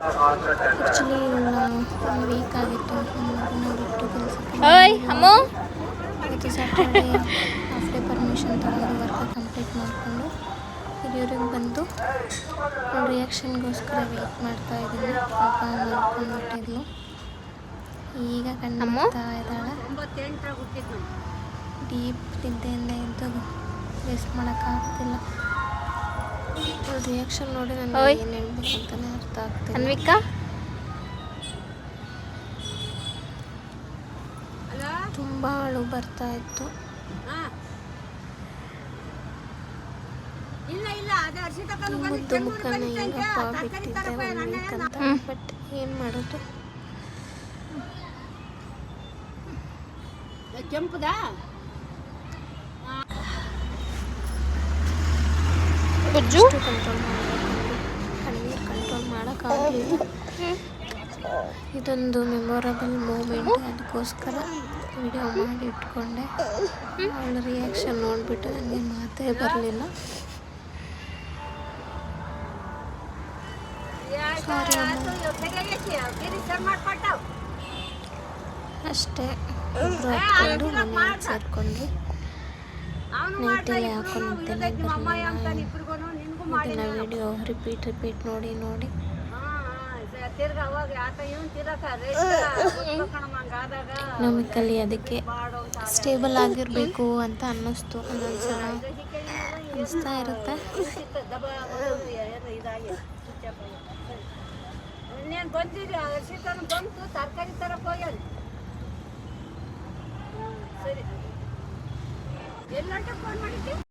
Actually 1 weak ಆಗಿತ್ತು ಮಗುನ ಬಿಟ್ಟು ಕೆಲಸಕ್ಕೆ. ಇವತ್ತು ಸ್ಯಾಟರ್ಡೇ ಹಾಫ್ ಡೇ ಪರ್ಮಿಷನ್ ತಗೊಂಡು ವರ್ಕ್ ಕಂಪ್ಲೀಟ್ ಮಾಡಿಕೊಂಡು ಹಿರಿಯೂರಿಗೆ ಬಂದು ರಿಯಾಕ್ಷನ್ಗೋಸ್ಕರ ವೆಯ್ಟ್ ಮಾಡ್ತಾ ಇದ್ದೀನಿ. ಪಾಪ ಮಲ್ಕೊಂಡ್ಬಿಟ್ಟಿದ್ಲು, ಈಗ ಕಣ್ಣಿಡ್ತಾ ಇದ್ದಾಳೆ. ಡೀಪ್ ನಿದ್ದೆಯಿಂದ ಎದ್ದು ರೆಸ್ಟ್ ಮಾಡೋಕ್ಕಾಗ್ತಿಲ್ಲ. ರಿಯಾಕ್ಷನ್ ನೋಡಿ ನನಗೆ ಏನು ಹೇಳ್ಬೇಕಂತಾನೆ ಅರ್ಥ ಆಗ್ತಿಲ್ಲ. ಅನ್ವಿಕಾ ತುಂಬ ಅಳು ಬರ್ತಾ ಇತ್ತು. ಮುದ್ದು ಮುಖನ ಹೆಂಗಪ್ಪ ಬಿಟ್ಟಿದ್ದೆ 1 ವೀಕ್ ಅಂತ. ಬಟ್ ಏನು ಮಾಡೋದು, ಕಂಟ್ರೋಲ್ ಮಾಡಬೇಕಂದ್ರೆ ಕಣ್ಣೀರು ಕಂಟ್ರೋಲ್ ಮಾಡೋಕ್ಕಾಗಲಿಲ್ಲ. ಇದೊಂದು ಮೆಮೊರಬಲ್ ಮೂಮೆಂಟ್, ಅದಕ್ಕೋಸ್ಕರ ವಿಡಿಯೋ ಮಾಡಿ ಇಟ್ಕೊಂಡೆ. ಅವಳ ರಿಯಾಕ್ಷನ್ ನೋಡಿಬಿಟ್ಟು ನನಗೆ ಮಾತೇ ಬರಲಿಲ್ಲ. ಸಾರಿ ಅಷ್ಟೇ. ಇಬ್ಬರು ಹತ್ಕೊಂಡು ಮನೆಗೆ ಸೇರಿಕೊಂಡ್ವಿ. ನೈಟಲ್ಲಿ ಹಾಕೊಂಡಿದ್ದೇನೆ. ಇದನ್ನು ವಿಡಿಯೋ ರಿಪೀಟ್ ನೋಡಿ ನಮಗಲ್ಲಿ ಅದಕ್ಕೆ ಸ್ಟೇಬಲ್ ಆಗಿರಬೇಕು ಅಂತ ಅನ್ನಿಸ್ತು. ಒಂದೊಂದ್ಸಲ ಅನಿಸ್ತಾ ಇರುತ್ತೆ. ತರಕಾರಿ ತರಕ್ಕೆ ಹೋಗ್ಯಾನ. ಸರಿ, ಎಲ್ಲ ಫೋನ್ ಮಾಡಿದ್ದೆ.